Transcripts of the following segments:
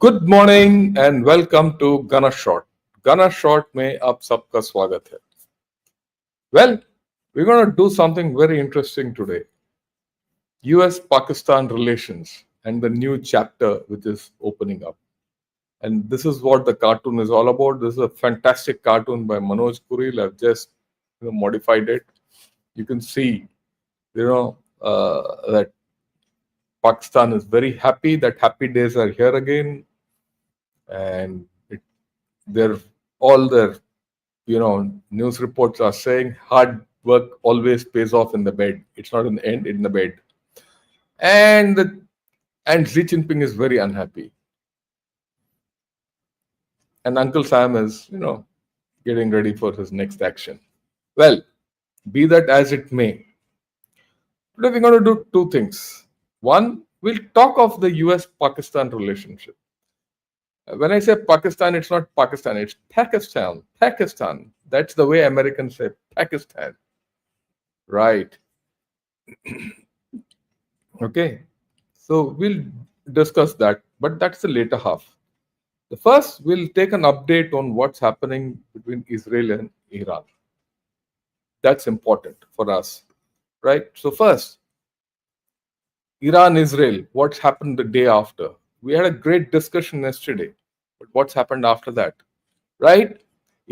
Good morning and welcome to गना shot. गना shot में आप सबका स्वागत है। Well, we're going to do something very interesting today. US-Pakistan relations and the new chapter which is opening up. And this is what the cartoon is all about. This is a fantastic cartoon by Manoj Kuril. I've just modified it. You can see, that Pakistan is very happy that happy days are here again, and they're all their news reports are saying hard work always pays off in the bed. It's not in the end, in the bed. And Xi Jinping is very unhappy. And Uncle Sam is, getting ready for his next action. Well, be that as it may, today we're going to do two things. One, we'll talk of the US-Pakistan relationship. When I say Pakistan, it's not Pakistan, it's Pakistan. Pakistan. That's the way Americans say Pakistan. Right. Okay. So we'll discuss that, but that's the later half. The first, we'll take an update on what's happening between Israel and Iran. That's important for us. Right. So first, Iran, Israel, what's happened the day after? We had a great discussion yesterday, but what's happened after that? Right?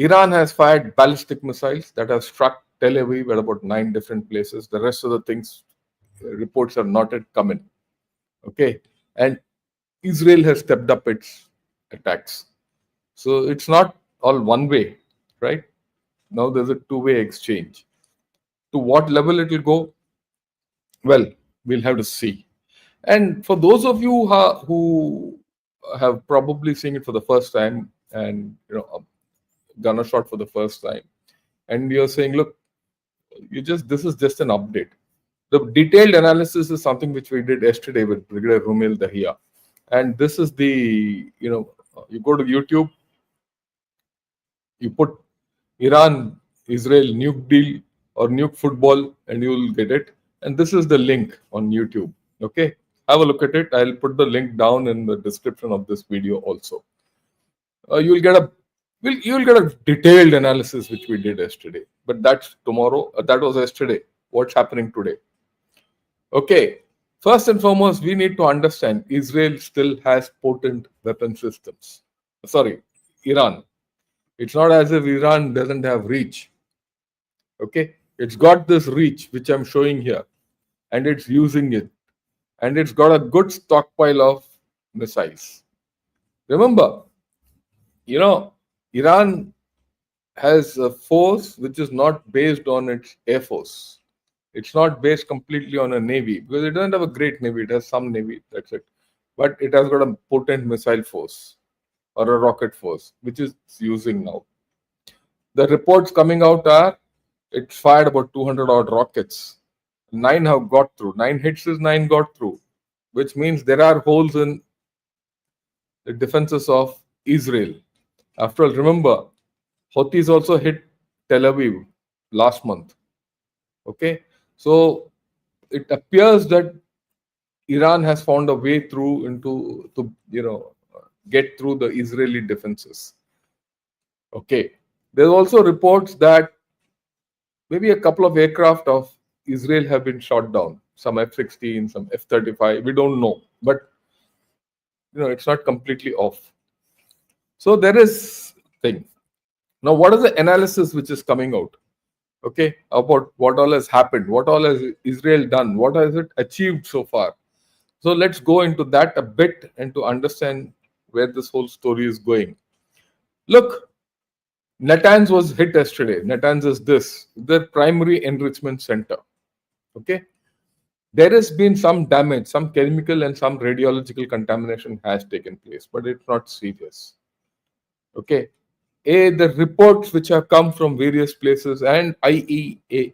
Iran has fired ballistic missiles that have struck Tel Aviv at about 9 different places. The rest of the things, reports have not yet come in. Okay. And Israel has stepped up its attacks. So it's not all one way, right? Now there's a two-way exchange. To what level it will go? Well, we'll have to see. And for those of you who have probably seen it for the first time and done a shot for the first time, and you're saying, look, this is just an update. The detailed analysis is something which we did yesterday with Brigadier Rumil Dahiya. And this is you go to YouTube, you put Iran, Israel, nuke deal or nuke football, and you will get it. And this is the link on YouTube. Okay. Have a look at it. I'll put the link down in the description of this video also. You'll get a detailed analysis which we did yesterday. But that's tomorrow. That was yesterday. What's happening today? Okay. First and foremost, we need to understand Israel still has potent weapon systems. Sorry, Iran. It's not as if Iran doesn't have reach. Okay. It's got this reach, which I'm showing here, and it's using it. And it's got a good stockpile of missiles. Remember, Iran has a force which is not based on its air force. It's not based completely on a navy because it doesn't have a great navy. It has some navy, that's it. But it has got a potent missile force or a rocket force, which is using now. The reports coming out are it's fired about 200 odd rockets. 9 have got through. 9 hits is 9 got through, which means there are holes in the defenses of Israel. After all, remember, Houthis also hit Tel Aviv last month. Okay, so it appears that Iran has found a way through to get through the Israeli defenses. Okay, there's also reports that maybe a couple of aircraft of Israel have been shot down. Some F-16, some F-35. We don't know, but it's not completely off. So there is thing. Now, what is the analysis which is coming out? Okay, about what all has happened, what all has Israel done, what has it achieved so far. So let's go into that a bit and to understand where this whole story is going. Look, Natanz was hit yesterday. Natanz is their primary enrichment center. Okay, there has been some damage, some chemical and some radiological contamination has taken place, but it's not serious. Okay. The reports which have come from various places and IEA,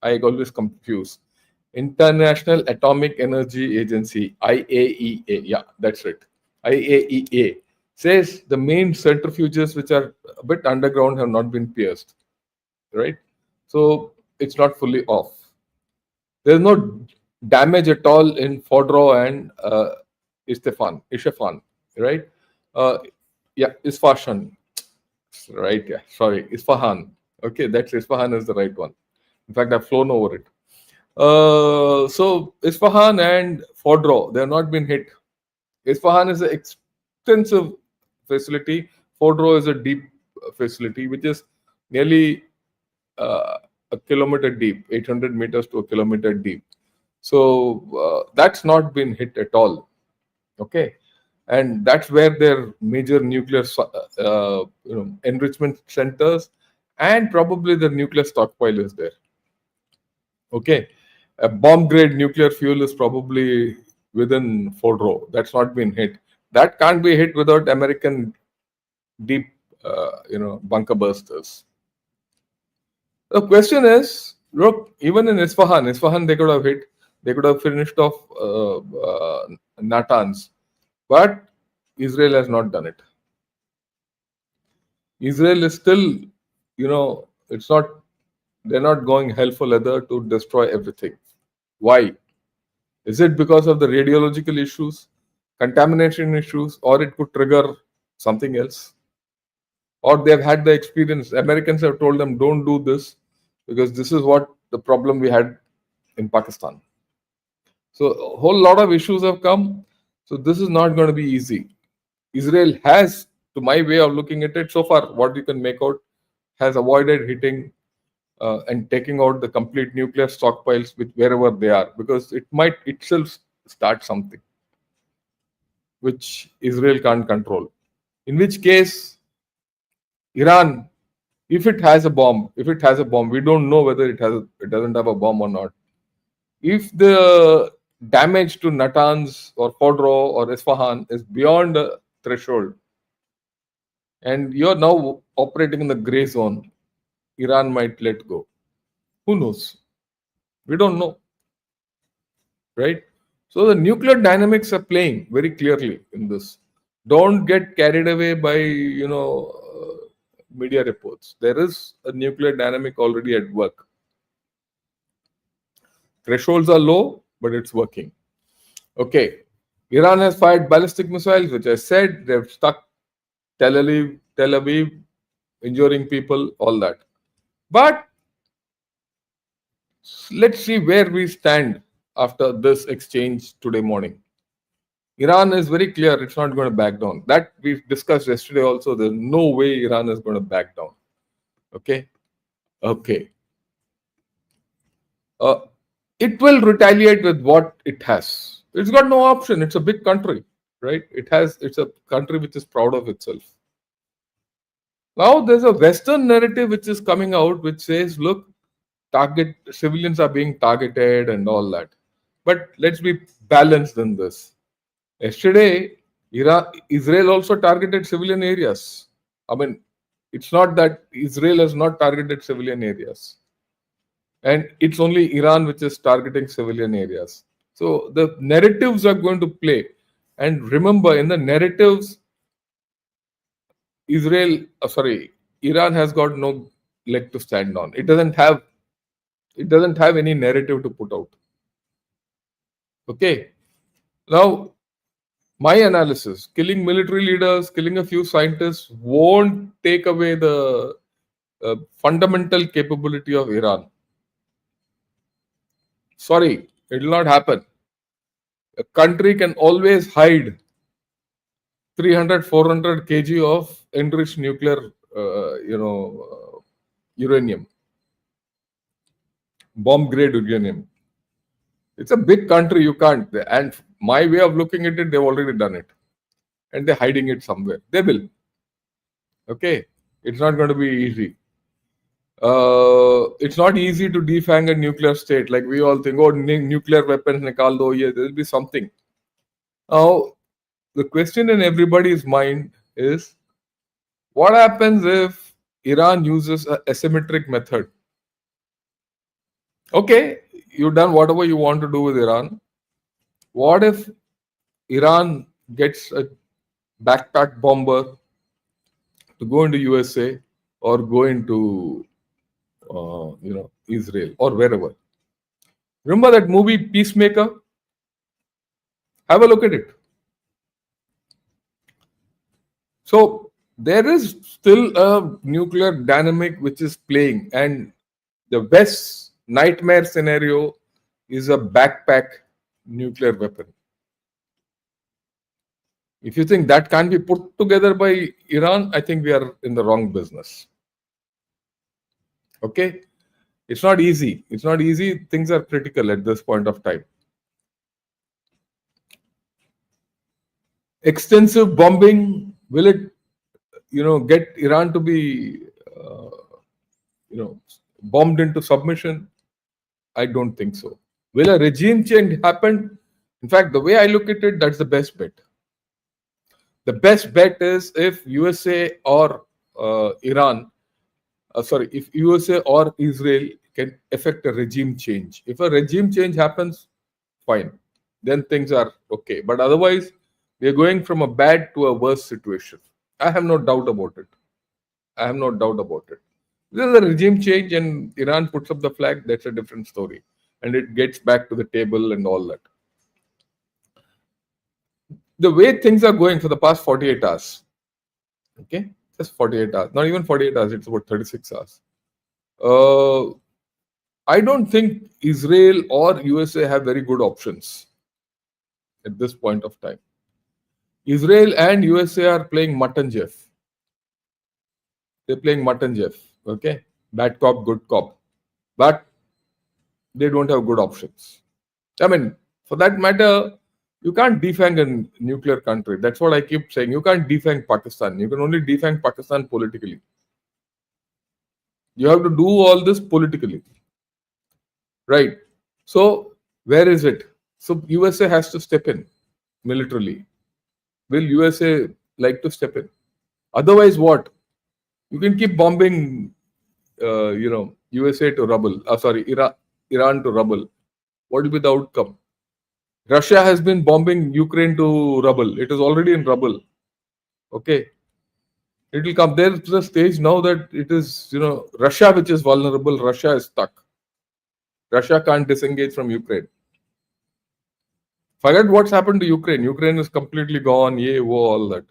I always confuse, International Atomic Energy Agency, IAEA, yeah, that's it. IAEA says the main centrifuges which are a bit underground have not been pierced, right? So it's not fully off. There's no damage at all in Fodro and Isfahan. right? Uh, yeah, Isfahan, right? Yeah, sorry, Isfahan. Okay, that's Isfahan is the right one. In fact, I've flown over it. So Isfahan and Fordro, they have not been hit. Isfahan is an extensive facility. Fordro is a deep facility, which is nearly uh, a kilometer deep, 800 meters to a kilometer deep. So that's not been hit at all. Okay, and that's where their major nuclear enrichment centers and probably the nuclear stockpile is there. Okay, a bomb grade nuclear fuel is probably within Fordro. That's not been hit. That can't be hit without American deep, bunker busters. The question is, look, even in Isfahan, they could have hit, they could have finished off Natanz, but Israel has not done it. Israel is still, it's not, they're not going hell for leather to destroy everything. Why? Is it because of the radiological issues, contamination issues, or it could trigger something else? Or they've had the experience. Americans have told them, don't do this because this is what the problem we had in Pakistan. So a whole lot of issues have come. So this is not going to be easy. Israel has, to my way of looking at it, so far, what you can make out, has avoided hitting and taking out the complete nuclear stockpiles with wherever they are, because it might itself start something which Israel can't control. In which case, Iran, if it has a bomb, we don't know whether it doesn't have a bomb or not. If the damage to Natanz or Fordro or Isfahan is beyond a threshold, and you're now operating in the gray zone, Iran might let go. Who knows? We don't know, right? So the nuclear dynamics are playing very clearly in this. Don't get carried away by media reports. There is a nuclear dynamic already at work. Thresholds are low, but it's working. Okay. Iran has fired ballistic missiles, which I said they've struck Tel Aviv, injuring people, all that. But let's see where we stand after this exchange today morning. Iran is very clear it's not going to back down. That we discussed yesterday also. There's no way Iran is going to back down. Okay. Okay. Uh, it will retaliate with what it has. It's got no option. It's a big country, right? It's a country which is proud of itself. Now there's a Western narrative which is coming out which says, look, target civilians are being targeted and all that. But let's be balanced in this. Yesterday, Israel also targeted civilian areas. I mean, it's not that Israel has not targeted civilian areas. And it's only Iran which is targeting civilian areas. So the narratives are going to play. And remember, in the narratives, Iran has got no leg to stand on. It doesn't have any narrative to put out. Okay. Now, my analysis, killing military leaders, killing a few scientists won't take away the fundamental capability of Iran. Sorry, it will not happen. A country can always hide 300, 400 kg of enriched nuclear, uranium, bomb grade uranium. It's a big country, you can't. And my way of looking at it, they've already done it. And they're hiding it somewhere. They will. Okay. It's not going to be easy. It's not easy to defang a nuclear state. Like we all think, oh, nuclear weapons, nikal do, yeah, there'll be something. Now, the question in everybody's mind is, what happens if Iran uses an asymmetric method? Okay, you've done whatever you want to do with Iran. What if Iran gets a backpack bomber to go into USA or go into Israel or wherever? Remember that movie Peacemaker? Have a look at it. So there is still a nuclear dynamic which is playing, and the best nightmare scenario is a backpack nuclear weapon. If you think that can be put together by Iran, I think we are in the wrong business. Okay? It's not easy. It's not easy. Things are critical at this point of time. Extensive bombing, will it, get Iran to be, bombed into submission? I don't think so. Will a regime change happen? In fact, the way I look at it, that's the best bet. The best bet is if USA or Iran, if USA or Israel can effect a regime change. If a regime change happens, fine, then things are okay. But otherwise, we are going from a bad to a worse situation. I have no doubt about it. I have no doubt about it. There's a regime change and Iran puts up the flag, that's a different story. And it gets back to the table and all that. The way things are going for the past 48 hours, okay, just 48 hours, not even 48 hours, it's about 36 hours. I don't think Israel or USA have very good options at this point of time. Israel and USA are playing mutton Jeff. They're playing mutton Jeff, okay? Bad cop, good cop. But they don't have good options. I mean, for that matter, you can't defang a nuclear country. That's what I keep saying. You can't defang Pakistan. You can only defang Pakistan politically. You have to do all this politically. Right. So, where is it? So, USA has to step in militarily. Will USA like to step in? Otherwise, what? You can keep bombing, USA to rubble. Iran to rubble. What will be the outcome? Russia has been bombing Ukraine to rubble. It is already in rubble. Okay. It will come there to the stage now that it is, Russia which is vulnerable. Russia is stuck. Russia can't disengage from Ukraine. Forget what's happened to Ukraine. Ukraine is completely gone. Yeah, all that.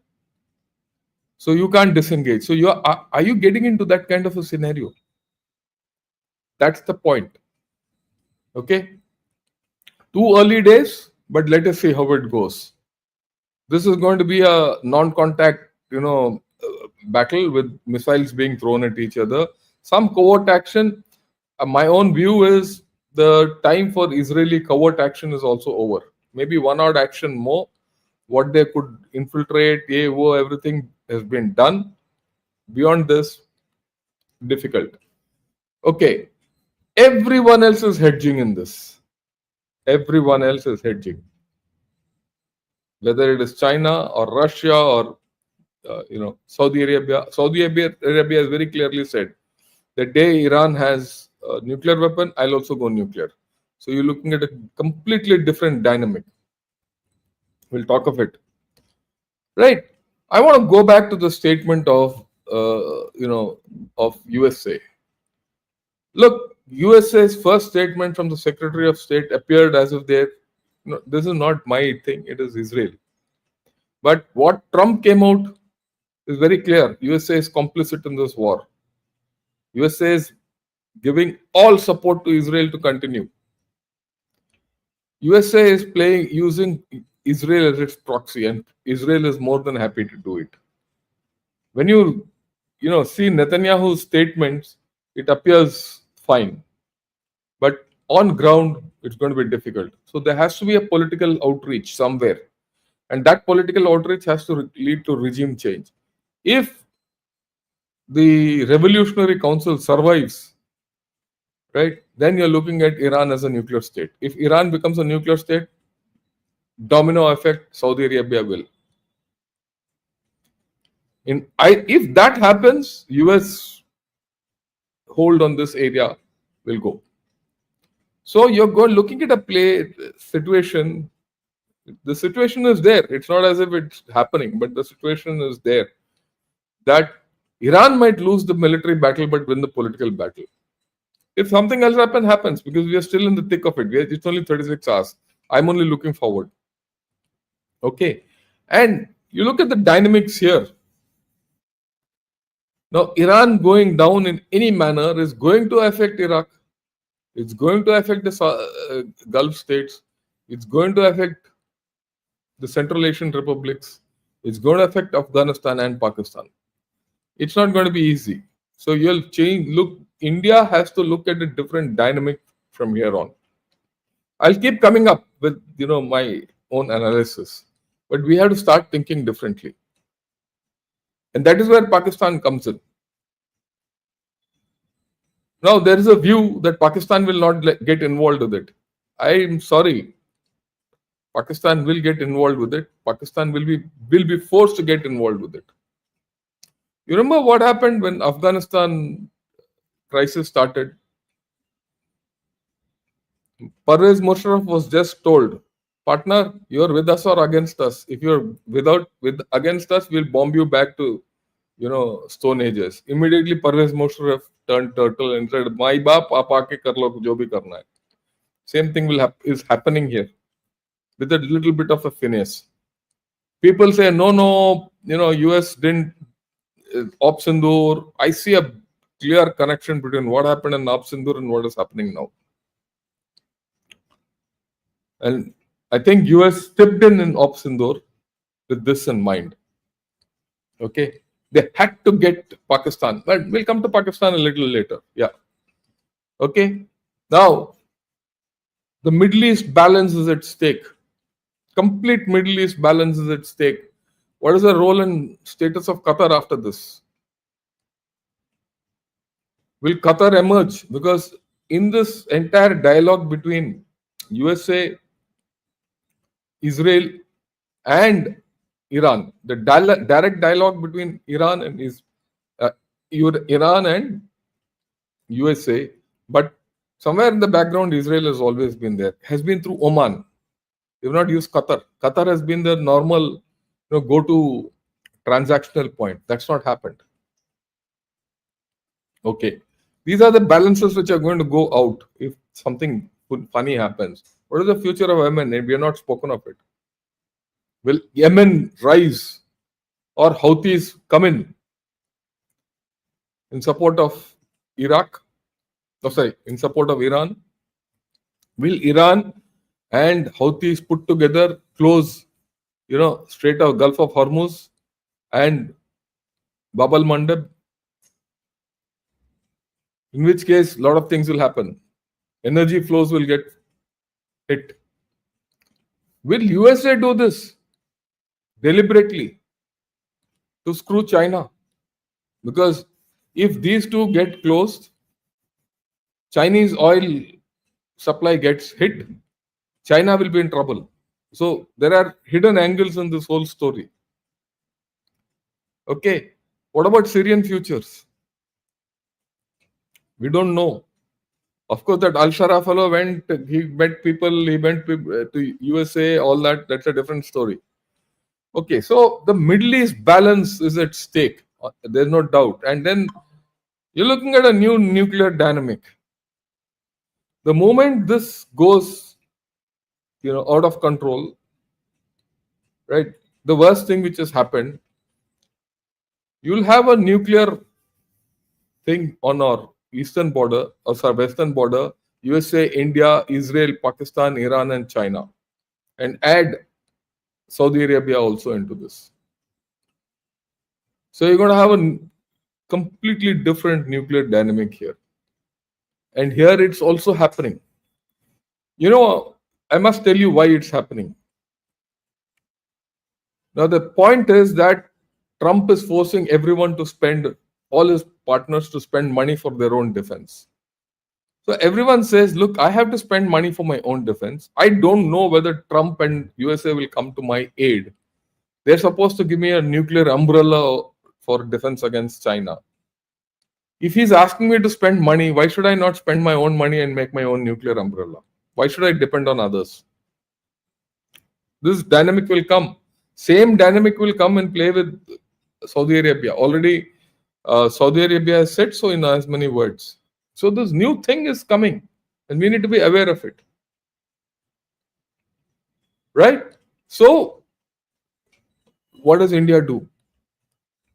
So you can't disengage. So are you getting into that kind of a scenario? That's the point. Okay. 2 early days, but let us see how it goes. This is going to be a non-contact, battle with missiles being thrown at each other. Some covert action. My own view is the time for Israeli covert action is also over. Maybe one odd action more. What they could infiltrate, everything has been done. Beyond this, difficult. Okay. Everyone else is hedging in this. Everyone else is hedging. Whether it is China or Russia or Saudi Arabia. Saudi Arabia has very clearly said the day Iran has a nuclear weapon, I'll also go nuclear. So you're looking at a completely different dynamic. We'll talk of it. Right. I want to go back to the statement of of USA. Look, USA's first statement from the Secretary of State appeared as if this is not my thing, it is Israel. But what Trump came out is very clear. USA is complicit in this war. USA is giving all support to Israel to continue. USA is using Israel as its proxy, and Israel is more than happy to do it. When you see Netanyahu's statements, it appears fine. But on ground, it's going to be difficult. So there has to be a political outreach somewhere. And that political outreach has to lead to regime change. If the Revolutionary Council survives, right, then you're looking at Iran as a nuclear state. If Iran becomes a nuclear state, domino effect, Saudi Arabia will. If that happens, US hold on this area will go. So you're looking at a situation. The situation is there. It's not as if it's happening, but the situation is there that Iran might lose the military battle but win the political battle. If something else happens, because we are still in the thick of it. It's only 36 hours. I'm only looking forward. Okay. And you look at the dynamics here. Now, Iran going down in any manner is going to affect Iraq. It's going to affect the Gulf states. It's going to affect the Central Asian republics. It's going to affect Afghanistan and Pakistan. It's not going to be easy. So you'll change. Look, India has to look at a different dynamic from here on. I'll keep coming up with my own analysis, but we have to start thinking differently, and that is where Pakistan comes in. Now there is a view that Pakistan will not get involved with it. I am sorry, Pakistan will get involved with it. Pakistan will be forced to get involved with it. You remember what happened when Afghanistan crisis started? Pervez Musharraf was just told, "Partner, you're with us or against us. If you're with against us, we'll bomb you back to Stone Ages." Immediately, Pervez Musharraf turned turtle and said, "My baap, aap aake kar lo jo bhi karna hai." Same thing is happening here with a little bit of a finesse. People say, no, no, US didn't Op Sindoor. I see a clear connection between what happened in Op Sindoor and what is happening now. And I think US stepped in Op Sindoor with this in mind. Okay. They had to get Pakistan. But we'll come to Pakistan a little later. Yeah. Okay. Now, the Middle East balance is at stake. Complete Middle East balance is at stake. What is the role and status of Qatar after this? Will Qatar emerge? Because in this entire dialogue between USA, Israel, and Iran, the direct dialogue between uh, Iran and USA, but somewhere in the background, Israel has always been there. Has been through Oman. They've not used Qatar. Qatar has been the normal, go-to transactional point. That's not happened. Okay. These are the balances which are going to go out if something funny happens. What is the future of Yemen? We have not spoken of it. Will Yemen rise or Houthis come in support of Iraq? Oh, sorry, in support of Iran? Will Iran and Houthis put together close, Strait of Gulf of Hormuz and Bab al Mandeb? In which case, a lot of things will happen. Energy flows will get hit. Will USA do this deliberately to screw China? Because if these two get closed, Chinese oil supply gets hit, China will be in trouble. So there are hidden angles in this whole story. Okay. What about Syrian futures? We don't know. Of course, that Al Shara fellow he met people, he went to USA, all that. That's a different story. Okay, so the Middle East balance is at stake. There's no doubt. And then you're looking at a new nuclear dynamic. The moment this goes, out of control, right? The worst thing which has happened, you'll have a nuclear thing on our eastern border, or sorry, western border, USA, India, Israel, Pakistan, Iran, and China, and add Saudi Arabia also into this. So you're going to have a completely different nuclear dynamic here. And here it's also happening. I must tell you why it's happening. Now, the point is that Trump is forcing everyone to spend, all his partners to spend money for their own defense. So everyone says, look, I have to spend money for my own defense. I don't know whether Trump and USA will come to my aid. They're supposed to give me a nuclear umbrella for defense against China. If he's asking me to spend money, why should I not spend my own money and make my own nuclear umbrella? Why should I depend on others? This dynamic will come. Same dynamic will come and play with Saudi Arabia. Already, Saudi Arabia has said so in as many words. So this new thing is coming, and we need to be aware of it. Right? So, what does India do?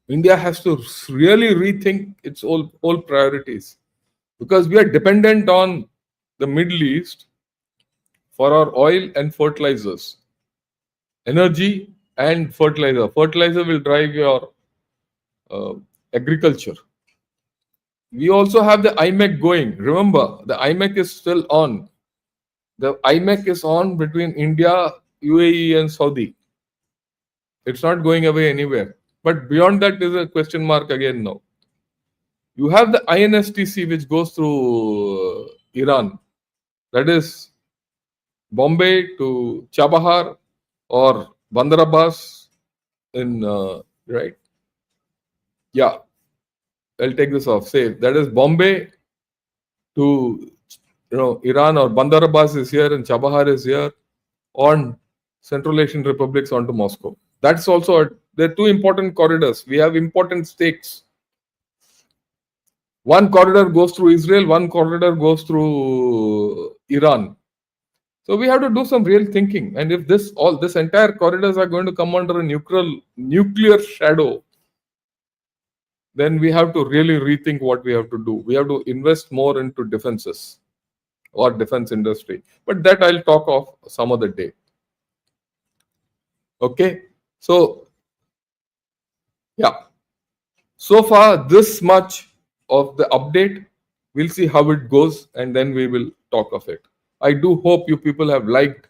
India has to really rethink its all priorities, because we are dependent on the Middle East for our oil and fertilizers, energy and fertilizer. Fertilizer will drive your uh, agriculture. We also have the IMEC going. Remember, the IMEC is still on. The IMEC is on between India, UAE, and Saudi. It's not going away anywhere. But beyond that is a question mark again now. You have the INSTC which goes through Iran. That is Bombay to Chabahar or Bandar Abbas in right. Yeah, I'll take this off. Say that is Bombay to Iran, or Bandar Abbas is here and Chabahar is here, on Central Asian republics onto Moscow. That's also they're two important corridors. We have important stakes. One corridor goes through Israel, one corridor goes through Iran. So we have to do some real thinking. And if this entire corridors are going to come under a nuclear shadow, then we have to really rethink what we have to do. We have to invest more into defenses or defense industry. But that I'll talk of some other day. Okay. So yeah. So far, this much of the update. We'll see how it goes, and then we will talk of it. I do hope you people have liked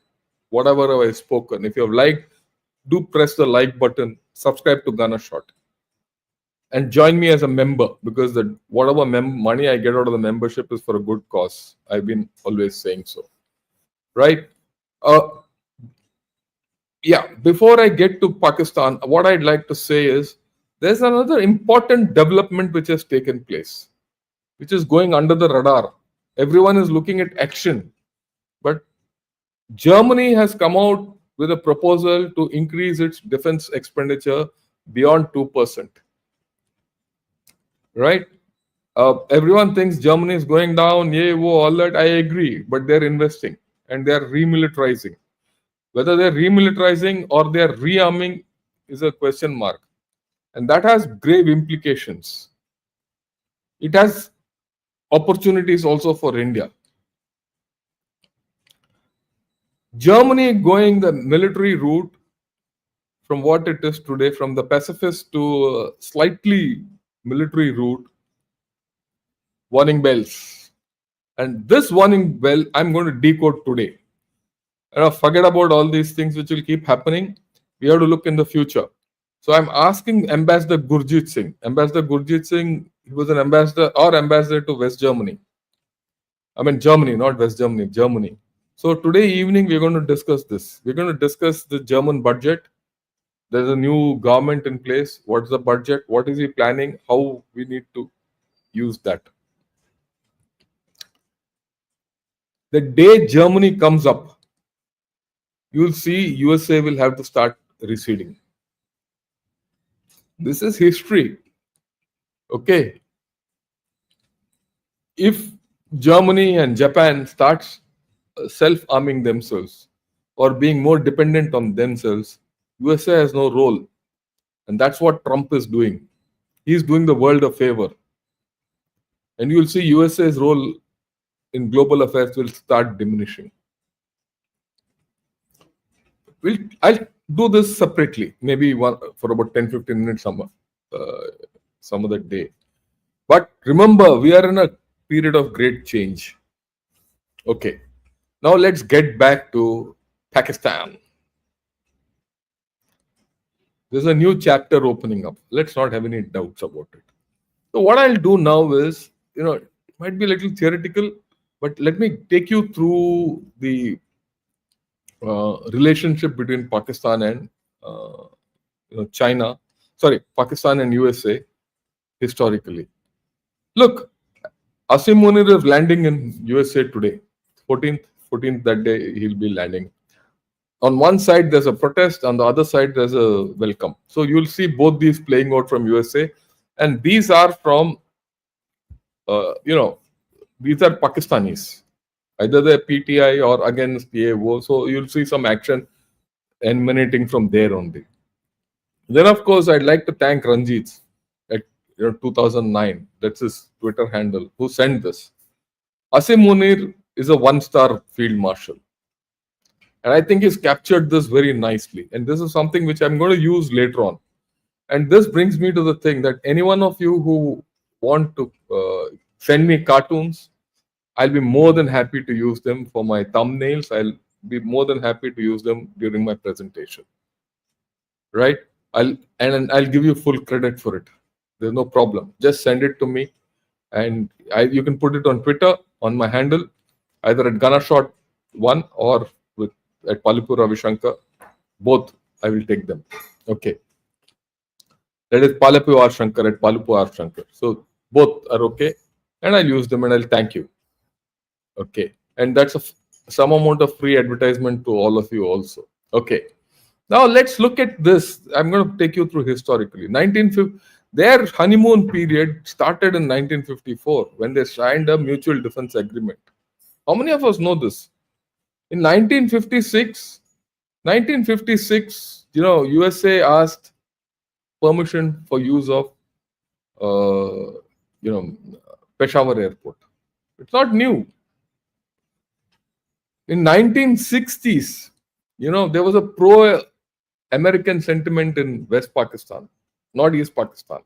whatever I've spoken. If you have liked, do press the like button, subscribe to Gunner Shot, and join me as a member, because the whatever money I get out of the membership is for a good cause. I've been always saying so. Right? Yeah, before I get to Pakistan, what I'd like to say is there's another important development which has taken place, which is going under the radar. Everyone is looking at action. But Germany has come out with a proposal to increase its defense expenditure beyond 2%. Right? Everyone thinks Germany is going down, all that. I agree, but they're investing and they're remilitarizing. Whether they're remilitarizing or they're rearming is a question mark. And that has grave implications. It has opportunities also for India. Germany going the military route from what it is today, from the pacifist to slightly military route, warning bells. And this warning bell, I'm going to decode today. Forget about all these things which will keep happening. We have to look in the future. So I'm asking Ambassador Gurjit Singh. Ambassador Gurjit Singh, he was an ambassador to West Germany. I mean Germany, not West Germany, Germany. So today evening we're going to discuss this. We're going to discuss the German budget. There's a new government in place. What's the budget? What is he planning? How we need to use that. The day Germany comes up, you'll see USA will have to start receding. This is history. Okay. If Germany and Japan starts self-arming themselves or being more dependent on themselves, USA has no role. And that's what Trump is doing. He's doing the world a favor. And you'll see USA's role in global affairs will start diminishing. I'll do this separately, maybe for about 10-15 minutes some other day. But remember, we are in a period of great change. Okay. Now let's get back to Pakistan. There's a new chapter opening up. Let's not have any doubts about it. So what I'll do now is, it might be a little theoretical, but let me take you through the relationship between Pakistan and China. Sorry, Pakistan and USA historically. Look, Asim Munir is landing in USA today. 14th that day he'll be landing. On one side there's a protest, on the other side there's a welcome. So you'll see both these playing out from USA, and these are from these are Pakistanis, either they're PTI or against PAO. So you'll see some action emanating from there only. Then of course I'd like to thank Ranjit. 2009. That's his Twitter handle. Who sent this? Asim Munir is a one-star field marshal. And I think he's captured this very nicely. And this is something which I'm going to use later on. And this brings me to the thing that any one of you who want to send me cartoons, I'll be more than happy to use them for my thumbnails. I'll be more than happy to use them during my presentation. Right? I'll give you full credit for it. There's no problem. Just send it to me, and you can put it on Twitter on my handle, either at Ganashot1 or at Palipur Ravi Shankar. Both I will take them. Okay. That is Palapu R Shankar at Palupu R Shankar. So both are okay, and I'll use them and I'll thank you. Okay, and that's some amount of free advertisement to all of you also. Okay, now let's look at this. I'm going to take you through historically. 1950, their honeymoon period started in 1954 when they signed a mutual defense agreement. How many of us know this? In 1956, USA asked permission for use of, Peshawar Airport. It's not new. In 1960s, there was a pro-American sentiment in West Pakistan, not East Pakistan.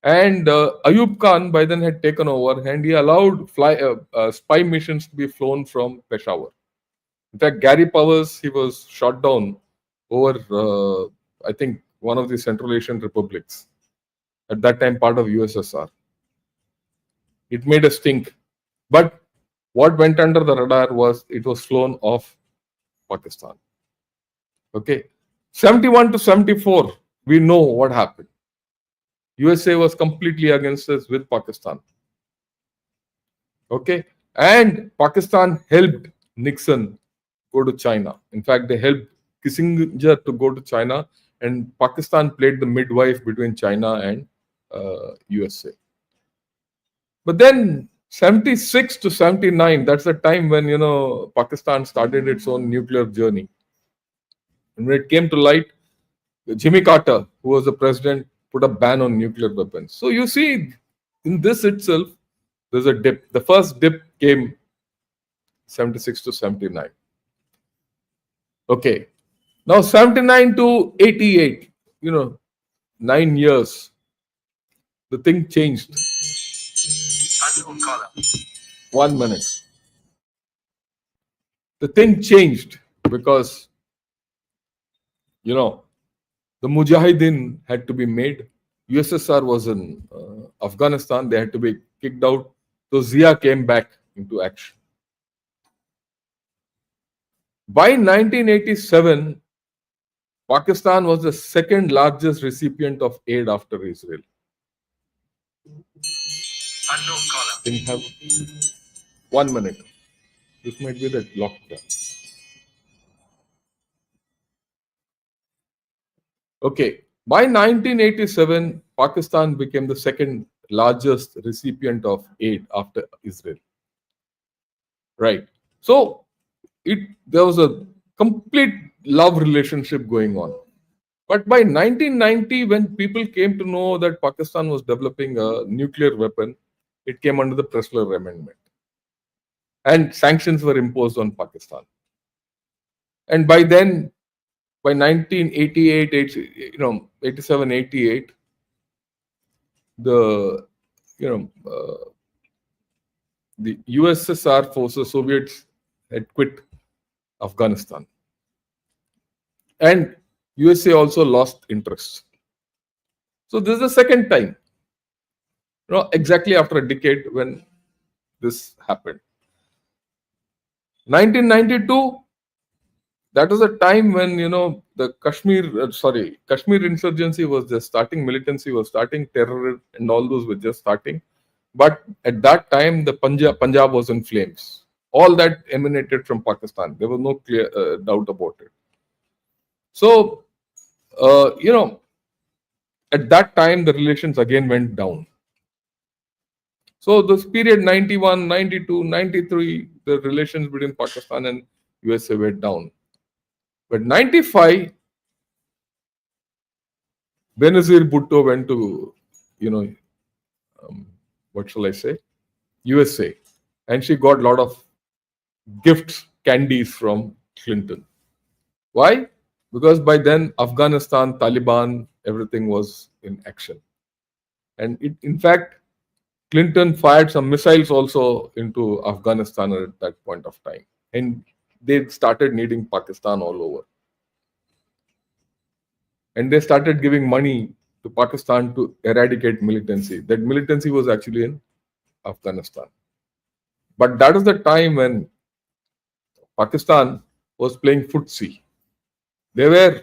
And Ayub Khan by then had taken over, and he allowed spy missions to be flown from Peshawar. In fact, Gary Powers, he was shot down over, I think, one of the Central Asian republics, at that time part of USSR. It made a stink. But what went under the radar was it was flown off Pakistan. Okay. 71 to 74, we know what happened. USA was completely against us with Pakistan. Okay. And Pakistan helped Nixon go to China. In fact, they helped Kissinger to go to China, and Pakistan played the midwife between China and USA. But then 76 to 79, that's the time when, Pakistan started its own nuclear journey. And when it came to light, Jimmy Carter, who was the president, put a ban on nuclear weapons. So you see, in this itself, there's a dip. The first dip came 76 to 79. Okay. Now 79 to 88, 9 years, the thing changed. 1 minute. The thing changed because, the Mujahideen had to be made. USSR was in Afghanistan. They had to be kicked out. So Zia came back into action. By 1987, Pakistan was the second largest recipient of aid after Israel. Unknown caller. Didn't have 1 minute. This might be the lockdown. Okay. By 1987, Pakistan became the second largest recipient of aid after Israel. Right. So there was a complete love relationship going on. But by 1990, when people came to know that Pakistan was developing a nuclear weapon, it came under the Pressler Amendment. And sanctions were imposed on Pakistan. And by then, by 1988, 87, 88, the USSR forces, Soviets, had quit Afghanistan. And USA also lost interest. So this is the second time, exactly after a decade when this happened. 1992, that was a time when, the Kashmir insurgency was just starting, militancy was starting, terror and all those were just starting. But at that time, the Punjab was in flames. All that emanated from Pakistan. There was no clear doubt about it. So, at that time, the relations again went down. So this period 91, 92, 93, the relations between Pakistan and USA went down. But 95, Benazir Bhutto went to you know, um, what shall I say, USA, and she got a lot of gifts, candies from Clinton. Why? Because by then Afghanistan, Taliban, everything was in action, and in fact, Clinton fired some missiles also into Afghanistan at that point of time, and they started needing Pakistan all over, and they started giving money to Pakistan to eradicate militancy. That militancy was actually in Afghanistan, but that is the time when Pakistan was playing footsie. They were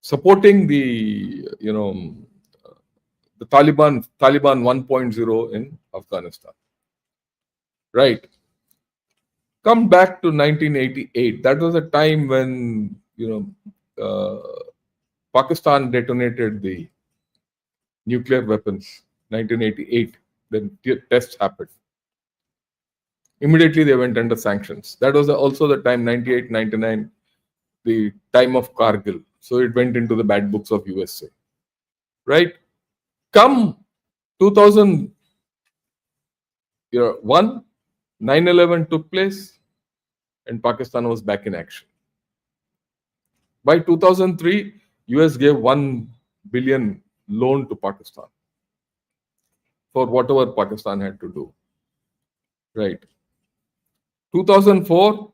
supporting the Taliban 1.0 in Afghanistan. Right. Come back to 1988. That was a time when Pakistan detonated the nuclear weapons. 1988. Then tests happened. Immediately they went under sanctions. That was also the time 98, 99, the time of Kargil. So it went into the bad books of USA. Right. Come 2001, 9/11 took place, and Pakistan was back in action. By 2003, US gave 1 billion loan to Pakistan for whatever Pakistan had to do. Right. 2004,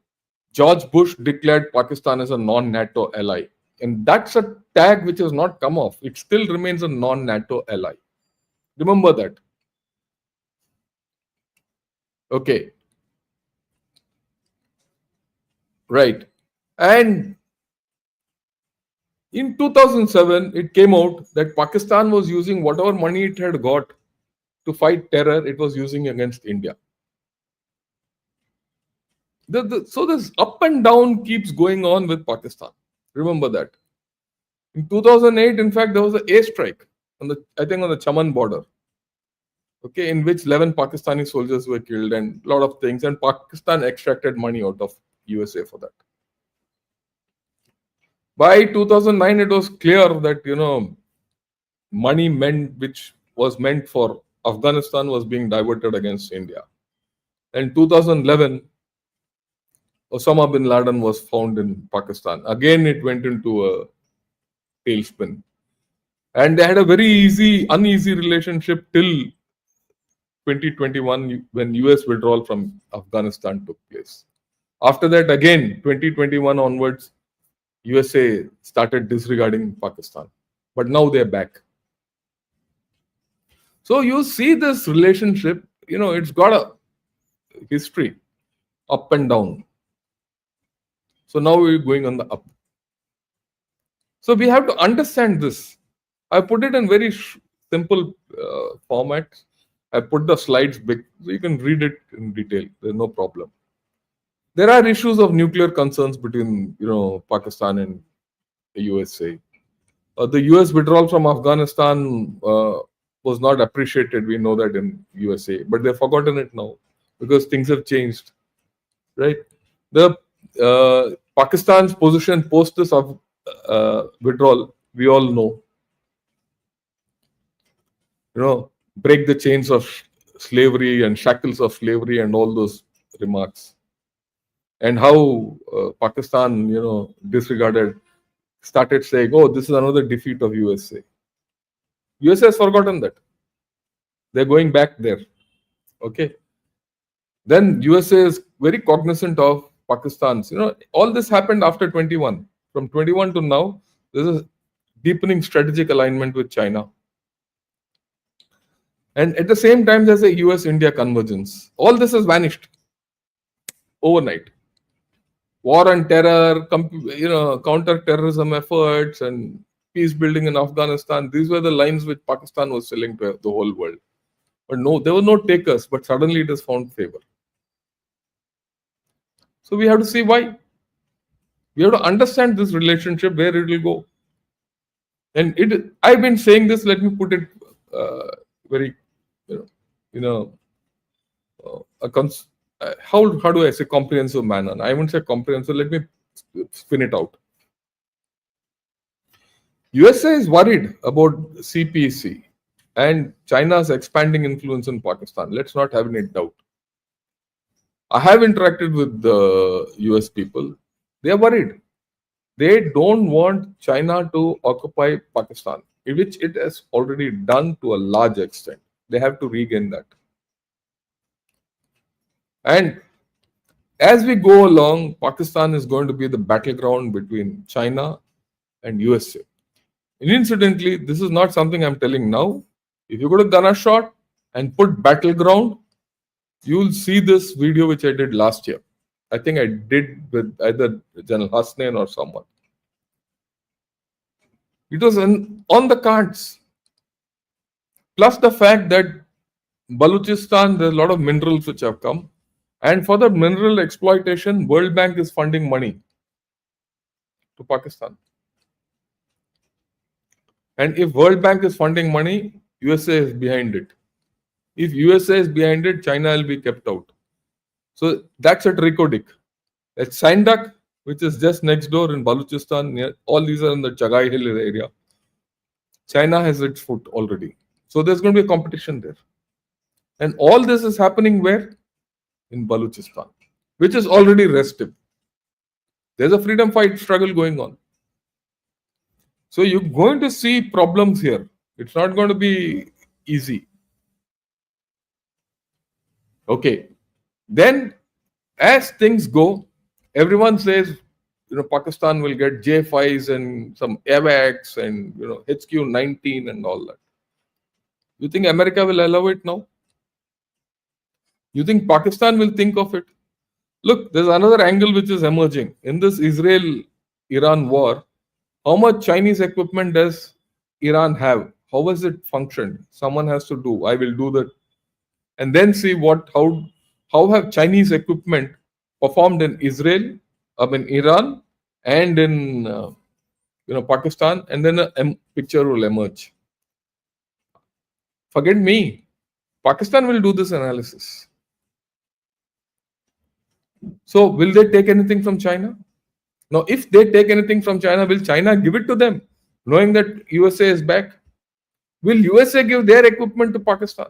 George Bush declared Pakistan as a non-NATO ally. And that's a tag which has not come off. It still remains a non-NATO ally. Remember that. Okay. Right. And in 2007, it came out that Pakistan was using whatever money it had got to fight terror, it was using against India. So this up and down keeps going on with Pakistan. Remember that. In 2008, in fact, there was an airstrike on I think on the Chaman border. Okay, in which 11 Pakistani soldiers were killed and a lot of things. And Pakistan extracted money out of USA for that. By 2009, it was clear that money which was meant for Afghanistan was being diverted against India. And 2011, Osama bin Laden was found in Pakistan. Again, it went into a tailspin. And they had a very uneasy relationship till 2021 when US withdrawal from Afghanistan took place. After that, again, 2021 onwards, USA started disregarding Pakistan. But now they're back. So you see this relationship, it's got a history, up and down. So now we're going on the up. So we have to understand this. I put it in very simple format. I put the slides big, so you can read it in detail. There's no problem. There are issues of nuclear concerns between Pakistan and the USA. The US withdrawal from Afghanistan was not appreciated. We know that in USA, but they've forgotten it now because things have changed, right? The Pakistan's position post this withdrawal, we all know. Break the chains of slavery and shackles of slavery and all those remarks. And how Pakistan, started saying, oh, this is another defeat of USA. USA has forgotten that. They're going back there. Okay. Then USA is very cognizant of Pakistan's. All this happened after 21. From 21 to now, there's a deepening strategic alignment with China. And at the same time, there's a US-India convergence. All this has vanished overnight. War on terror, counter-terrorism efforts, and peace building in Afghanistan. These were the lines which Pakistan was selling to the whole world. But no, there were no takers, but suddenly it has found favor. So we have to see why. We have to understand this relationship, where it will go. And I've been saying this, let me put it very, how do I say comprehensive manner? I wouldn't say comprehensive, let me spin it out. USA is worried about CPEC. and China's expanding influence in Pakistan. Let's not have any doubt. I have interacted with the US people. They are worried. They don't want China to occupy Pakistan, which it has already done to a large extent. They have to regain that. And as we go along, Pakistan is going to be the battleground between China and USA. And incidentally, this is not something I'm telling now. If you go to Dhanashot and put battleground, you will see this video which I did last year. I think I did with either General Hasnain or someone. It was on the cards. Plus the fact that Balochistan, there's a lot of minerals which have come. And for the mineral exploitation, World Bank is funding money to Pakistan. And if World Bank is funding money, USA is behind it. If USA is behind it, China will be kept out. So that's at Rikodik. At Sindak, which is just next door in Balochistan, all these are in the Chagai Hill area. China has its foot already. So there's going to be a competition there. And all this is happening where? In Balochistan, which is already restive. There's a freedom fight struggle going on. So you're going to see problems here. It's not going to be easy. Okay. Then, as things go, everyone says, Pakistan will get J5s and some AVAX and, HQ-19 and all that. You think America will allow it now? You think Pakistan will think of it? Look, there's another angle which is emerging. In this Israel-Iran war, how much Chinese equipment does Iran have? How has it functioned? Someone has to do. I will do that. And then see how have Chinese equipment performed in Iran, and in Pakistan, and then a picture will emerge. Forget me. Pakistan will do this analysis. So will they take anything from China? Now, if they take anything from China, will China give it to them, knowing that USA is back? Will USA give their equipment to Pakistan,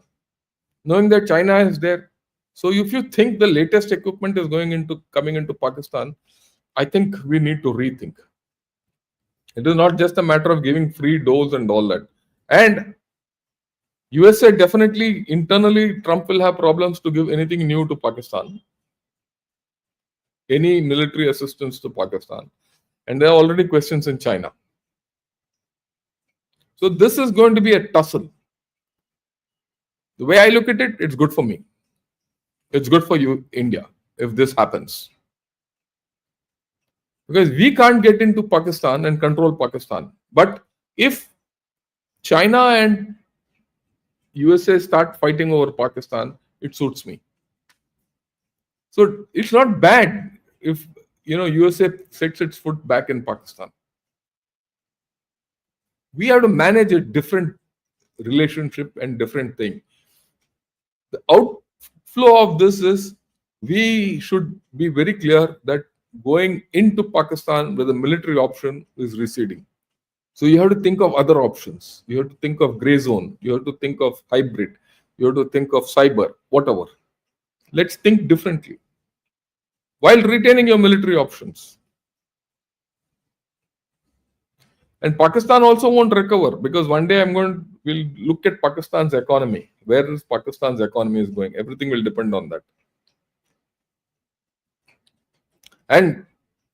knowing that China is there? So if you think the latest equipment is coming into Pakistan, I think we need to rethink. It is not just a matter of giving free dose and all that. And USA definitely internally, Trump will have problems to give anything new to Pakistan, any military assistance to Pakistan. And there are already questions in China. So this is going to be a tussle. The way I look at it, it's good for me. It's good for you, India, if this happens. Because we can't get into Pakistan and control Pakistan. But if China and USA start fighting over Pakistan, it suits me. So it's not bad if USA sets its foot back in Pakistan. We have to manage a different relationship and different thing. The outflow of this is we should be very clear that going into Pakistan with a military option is receding. So you have to think of other options. You have to think of gray zone. You have to think of hybrid. You have to think of cyber, whatever. Let's think differently while retaining your military options. And Pakistan also won't recover, because one day we'll look at Pakistan's economy. Where is Pakistan's economy is going? Everything will depend on that. And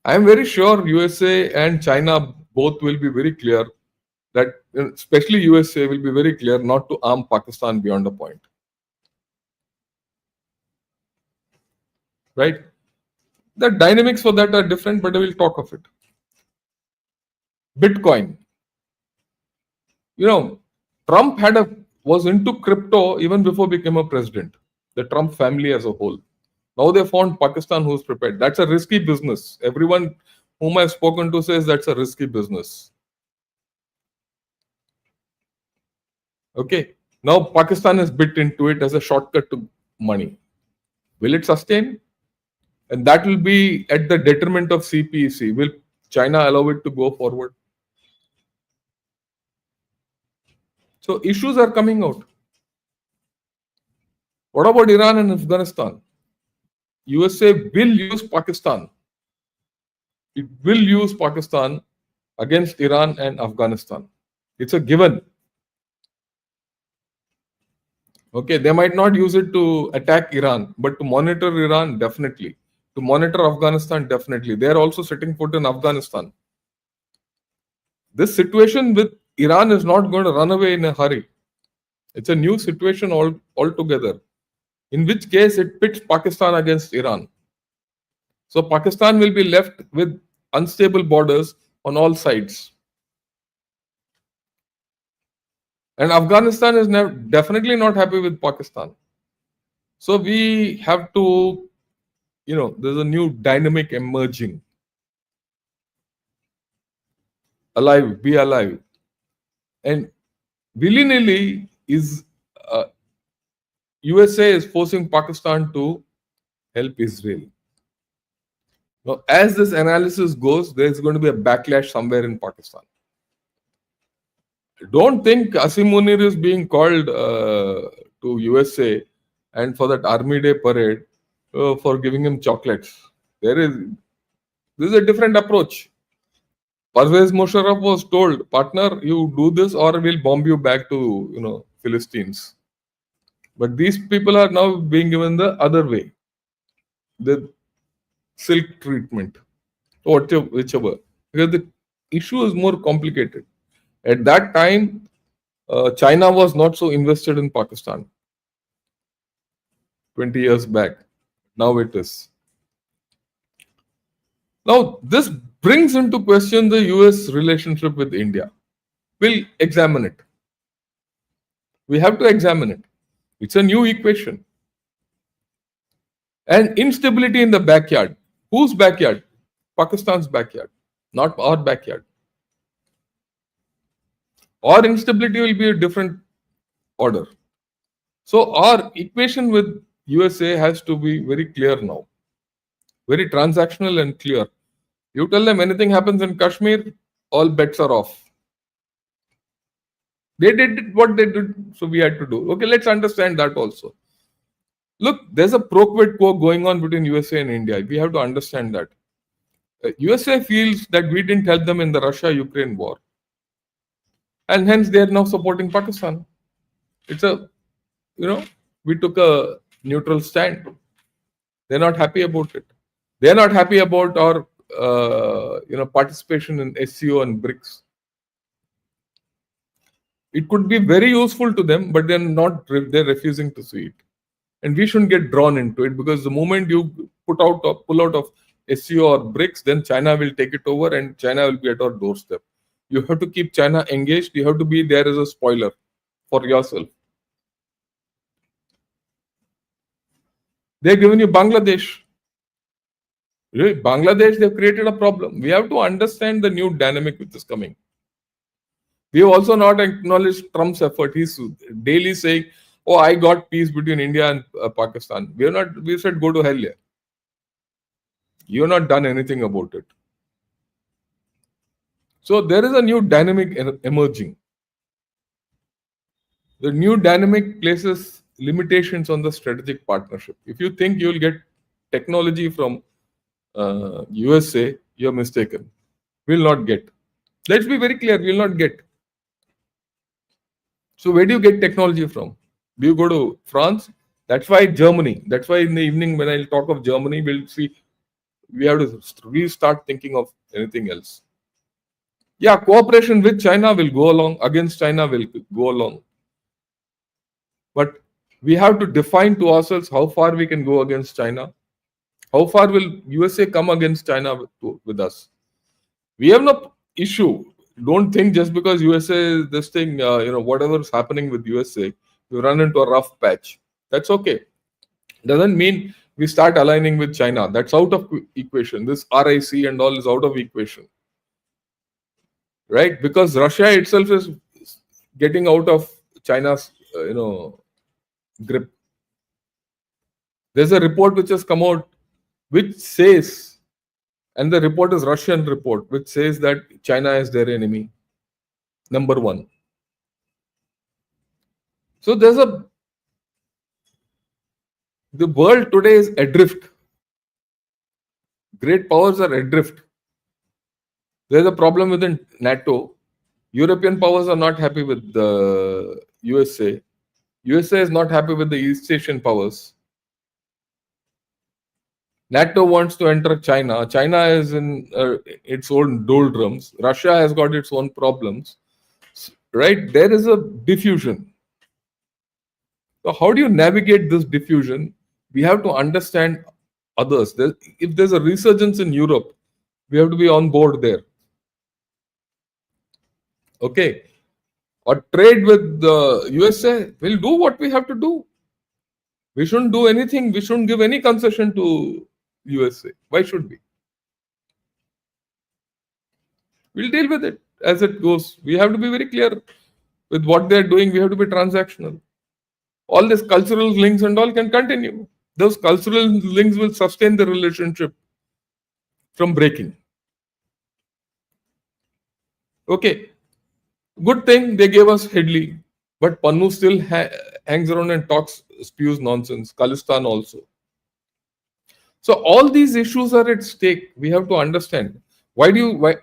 I'm very sure USA and China both will be very clear that, especially USA will be very clear not to arm Pakistan beyond a point. Right? The dynamics for that are different, but I will talk of it. Bitcoin. Trump was into crypto even before became a president. The Trump family as a whole. Now they found Pakistan who's prepared. That's a risky business. Everyone whom I've spoken to says that's a risky business. Okay. Now Pakistan has bit into it as a shortcut to money. Will it sustain? And that will be at the detriment of CPEC. Will China allow it to go forward? So issues are coming out. What about Iran and Afghanistan? USA will use Pakistan. It will use Pakistan against Iran and Afghanistan. It's a given. Okay, they might not use it to attack Iran, but to monitor Iran, definitely. To monitor Afghanistan, definitely. They are also setting foot in Afghanistan. This situation with Iran is not going to run away in a hurry. It's a new situation altogether, in which case it pits Pakistan against Iran. So Pakistan will be left with unstable borders on all sides. And Afghanistan is definitely not happy with Pakistan. So we have to, there's a new dynamic emerging. Alive, be alive. And willy-nilly is USA is forcing Pakistan to help Israel. Now, as this analysis goes, there's going to be a backlash somewhere in Pakistan. Don't think Asim Munir is being called to USA and for that Army Day parade for giving him chocolates. This is a different approach. Parvez Musharraf was told, partner, you do this or we'll bomb you back to Philistines. But these people are now being given the other way, the silk treatment, or whichever, because the issue is more complicated. At that time, China was not so invested in Pakistan 20 years back. Now it is. Now, this brings into question the US relationship with India. We'll examine it. We have to examine it. It's a new equation. And instability in the backyard. Whose backyard? Pakistan's backyard, not our backyard. Our instability will be a different order. So our equation with USA has to be very clear now. Very transactional and clear. You tell them anything happens in Kashmir, all bets are off. They did what they did, so we had to do. Okay, let's understand that also. Look, there's a pro quid quo going on between USA and India. We have to understand that. USA feels that we didn't help them in the Russia-Ukraine war. And hence they are now supporting Pakistan. It's we took a neutral stand. They're not happy about it. They're not happy about our, participation in SCO and BRICS. It could be very useful to them, but they're refusing to see it. And we shouldn't get drawn into it, because the moment you pull out of SCO or BRICS, then China will take it over and China will be at our doorstep. You have to keep China engaged. You have to be there as a spoiler for yourself. They've given you Bangladesh. Bangladesh, they've created a problem. We have to understand the new dynamic which is coming. We have also not acknowledged Trump's effort. He's daily saying, "Oh, I got peace between India and Pakistan." We said, "Go to hell here. You have not done anything about it." So there is a new dynamic emerging. The new dynamic places limitations on the strategic partnership. If you think you will get technology from USA, you're mistaken. Will not get. Let's be very clear, will not get. So where do you get technology from? Do you go to France? That's why Germany. That's why in the evening when I'll talk of Germany, we'll see we have to restart thinking of anything else. Yeah, cooperation with China will go along, against China will go along. But we have to define to ourselves how far we can go against China. How far will USA come against China with us? We have no issue. Don't think just because USA is this thing, whatever's happening with USA, you run into a rough patch. That's okay. Doesn't mean we start aligning with China. That's out of equation. This RIC and all is out of equation. Right? Because Russia itself is getting out of China's, grip. There's a report which has come out which says, and the report is Russian report, which says that China is their enemy. Number one. So the world today is adrift. Great powers are adrift. There's a problem within NATO. European powers are not happy with the USA. USA is not happy with the East Asian powers. NATO wants to enter China. China is in its own doldrums. Russia has got its own problems. Right? There is a diffusion. So, how do you navigate this diffusion? We have to understand others. If there's a resurgence in Europe, we have to be on board there. Okay. Or trade with the USA, we'll do what we have to do. We shouldn't do anything. We shouldn't give any concession to USA. Why should we? We'll deal with it as it goes. We have to be very clear with what they're doing. We have to be transactional. All these cultural links and all can continue. Those cultural links will sustain the relationship from breaking. Okay. Good thing they gave us Headley, but Pannu still hangs around and spews nonsense. Khalistan also. So all these issues are at stake. We have to understand. Why?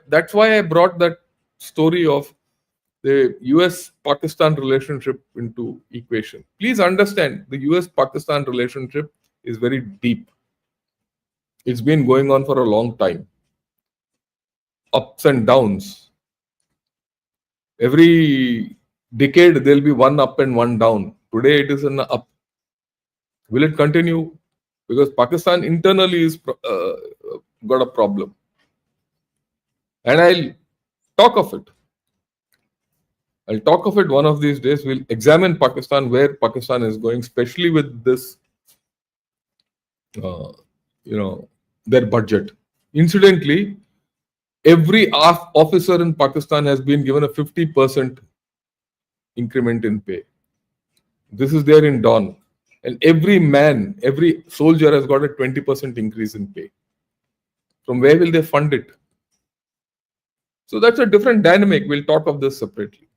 That's why I brought that story of the US-Pakistan relationship into equation. Please understand, the US-Pakistan relationship is very deep. It's been going on for a long time. Ups and downs. Every decade there'll be one up and one down. Today it is an up. Will it continue? Because Pakistan internally is got a problem. And I'll talk of it. I'll talk of it one of these days. We'll examine Pakistan, where Pakistan is going, especially with this, their budget. Incidentally, every officer in Pakistan has been given a 50% increment in pay. This is there in Dawn. And every soldier has got a 20% increase in pay. From where will they fund it? So that's a different dynamic. We'll talk of this separately.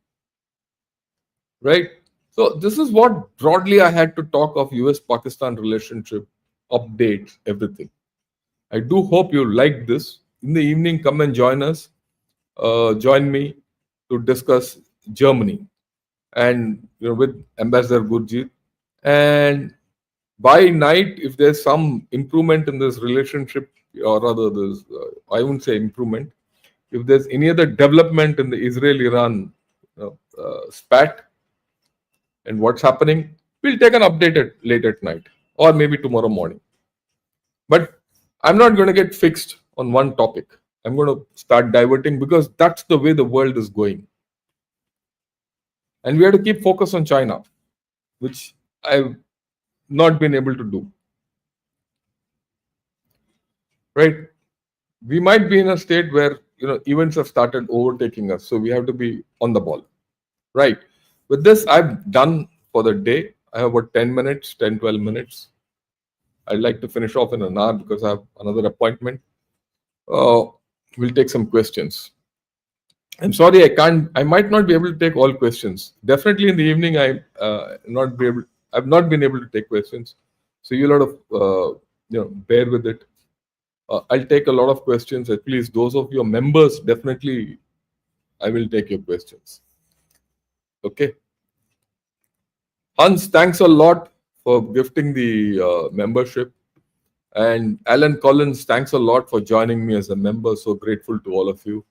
Right? So this is what broadly I had to talk of US-Pakistan relationship, updates, everything. I do hope you like this. In the evening, come and join us. Join me to discuss Germany and with Ambassador Gurjeet. And by night, if there's some improvement in this relationship, or rather, there's I wouldn't say improvement. If there's any other development in the Israel-Iran spat and what's happening, we'll take an update late at night or maybe tomorrow morning. But I'm not going to get fixed on one topic. I'm going to start diverting because that's the way the world is going. And we have to keep focus on China, which I've not been able to do. Right? We might be in a state where events have started overtaking us, so we have to be on the ball. Right? With this, I'm done for the day. I have about 10 minutes, 10, 12 minutes. I'd like to finish off in an hour because I have another appointment. We'll take some questions. I'm sorry, I might not be able to take all questions. Definitely in the evening, I've not been able to take questions. So you'll have to bear with it. I'll take a lot of questions. At least those of your members, definitely, I will take your questions. Okay. Hans, thanks a lot for gifting the membership. And Alan Collins, thanks a lot for joining me as a member. So grateful to all of you.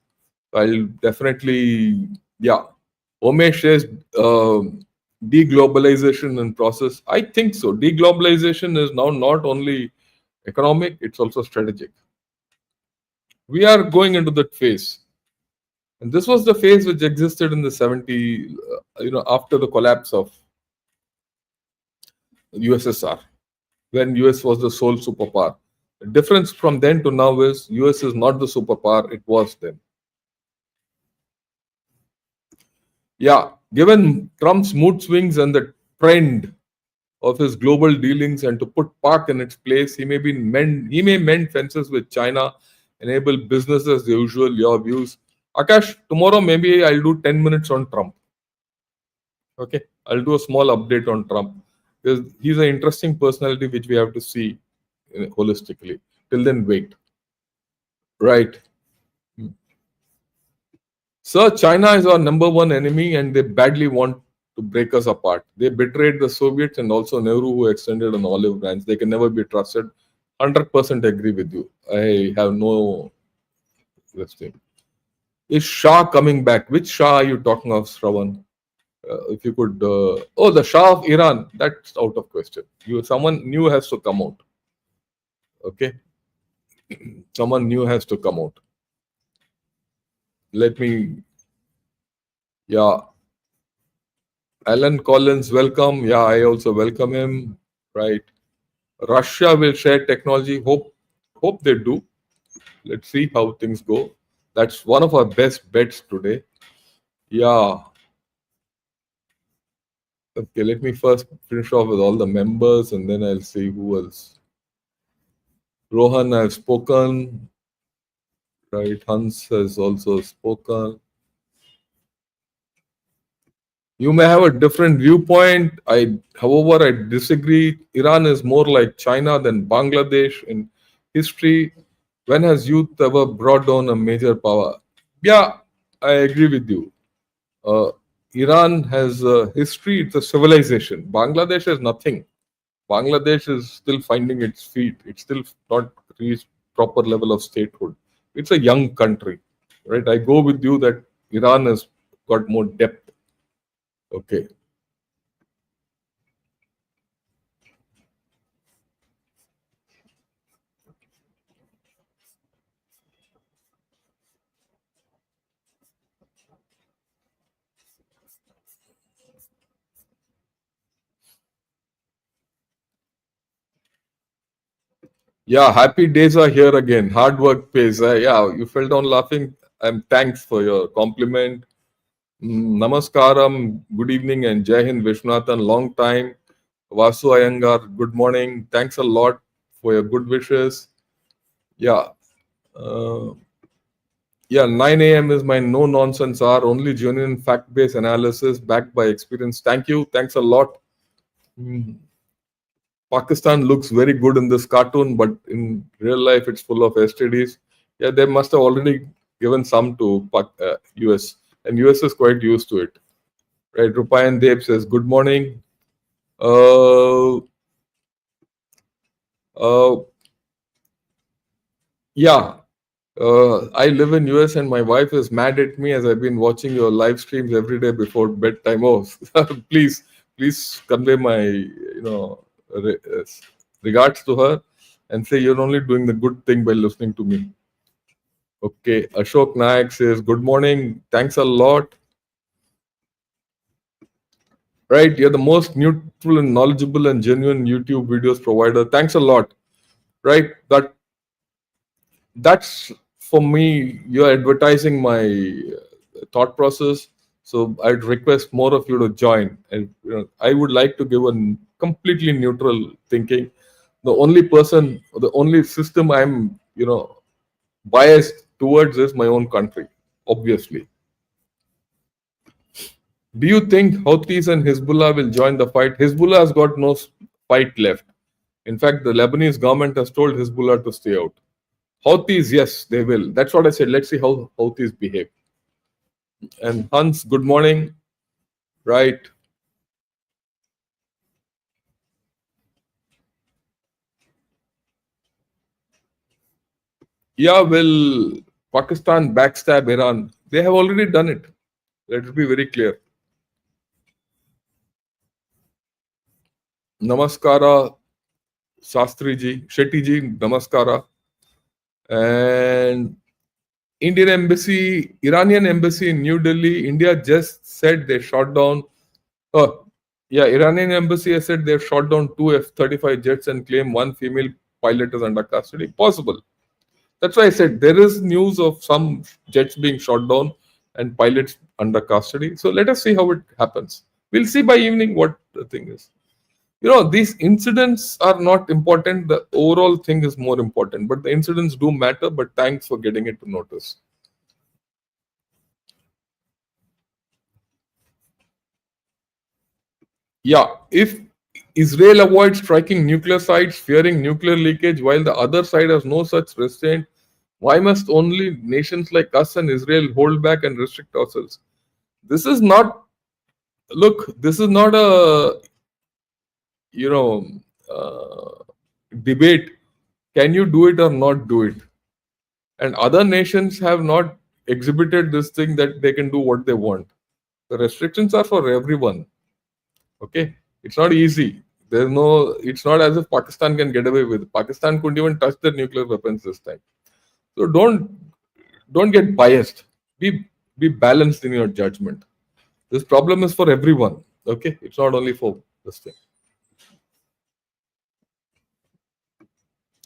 I'll definitely, Umesh says deglobalization in process. I think so. Deglobalization is now not only economic, it's also strategic. We are going into that phase. And this was the phase which existed in the 70s, after the collapse of USSR, when US was the sole superpower. The difference from then to now is US is not the superpower it was then. Yeah, given Trump's mood swings and the trend of his global dealings, and to put Pak in its place, he may mend fences with China, enable business as usual. Your views, Akash? Tomorrow maybe I'll do 10 minutes on Trump. Okay, I'll do a small update on Trump because he's an interesting personality which we have to see holistically. Till then, wait. Right. Sir, China is our number one enemy and they badly want to break us apart. They betrayed the Soviets and also Nehru, who extended an olive branch. They can never be trusted. 100% agree with you. I have no this thing. Is Shah coming back? Which Shah are you talking of, Shravan? If you could, oh, the Shah of Iran. That's out of question. Someone new has to come out. Okay, someone new has to come out. Let me, yeah, Alan Collins, welcome. Yeah, I also welcome him. Right. Russia will share technology. Hope they do. Let's see how things go. That's one of our best bets today. Yeah. Okay, let me first finish off with all the members and then I'll see who else. Rohan has spoken. Right. Hans has also spoken. You may have a different viewpoint. However, I disagree. Iran is more like China than Bangladesh in history. When has youth ever brought down a major power? Yeah, I agree with you. Uh, Iran has a history, it's a civilization. Bangladesh has nothing. Bangladesh is still finding its feet. It's still not reached proper level of statehood. It's a young country, right? I go with you that Iran has got more depth. Okay. Yeah, happy days are here again. Hard work pays. Yeah, you fell down laughing. Thanks for your compliment. Namaskaram, good evening, and Jai Hind Vishnathan. Long time. Vasu Iyengar, good morning. Thanks a lot for your good wishes. Yeah, uh, yeah. 9 a.m. is my no nonsense hour. Only genuine fact based analysis backed by experience. Thank you. Thanks a lot. Mm, Pakistan looks very good in this cartoon, but in real life, it's full of STDs. Yeah, they must have already given some to US, and US is quite used to it. Right? Rupayan Dev says, "Good morning." Uh, uh, yeah, I live in US, and my wife is mad at me as I've been watching your live streams every day before bedtime. Oh, please, please convey my regards to her, and say you're only doing the good thing by listening to me. Okay, Ashok Nayak says, "Good morning. Thanks a lot." Right, you're the most neutral and knowledgeable and genuine YouTube videos provider. Thanks a lot. Right, that's for me. You're advertising my thought process. So I'd request more of you to join. And I would like to give a completely neutral thinking. The only person, the only system I'm biased towards is my own country, obviously. Do you think Houthis and Hezbollah will join the fight? Hezbollah has got no fight left. In fact, the Lebanese government has told Hezbollah to stay out. Houthis, yes, they will. That's what I said. Let's see how Houthis behave. And Hans, good morning. Right. Yeah, will Pakistan backstab Iran? They have already done it. Let it be very clear. Namaskara, Shastri ji, Shetty ji, Namaskara. And Indian embassy, Iranian embassy in New Delhi, India just said they shot down. Oh, yeah, Iranian embassy has said they've shot down two F-35 jets and claim one female pilot is under custody. Possible. That's why I said there is news of some jets being shot down and pilots under custody. So let us see how it happens. We'll see by evening what the thing is. These incidents are not important. The overall thing is more important. But the incidents do matter. But thanks for getting it to notice. Yeah, if Israel avoids striking nuclear sites, fearing nuclear leakage, while the other side has no such restraint, why must only nations like us and Israel hold back and restrict ourselves? This is not, look, this is not a, you know, debate. Can you do it or not do it? And other nations have not exhibited this thing that they can do what they want. The restrictions are for everyone. Okay, it's not easy. There's no. It's not as if Pakistan can get away with. Pakistan couldn't even touch their nuclear weapons this time. So don't get biased. Be balanced in your judgment. This problem is for everyone. Okay, it's not only for this thing.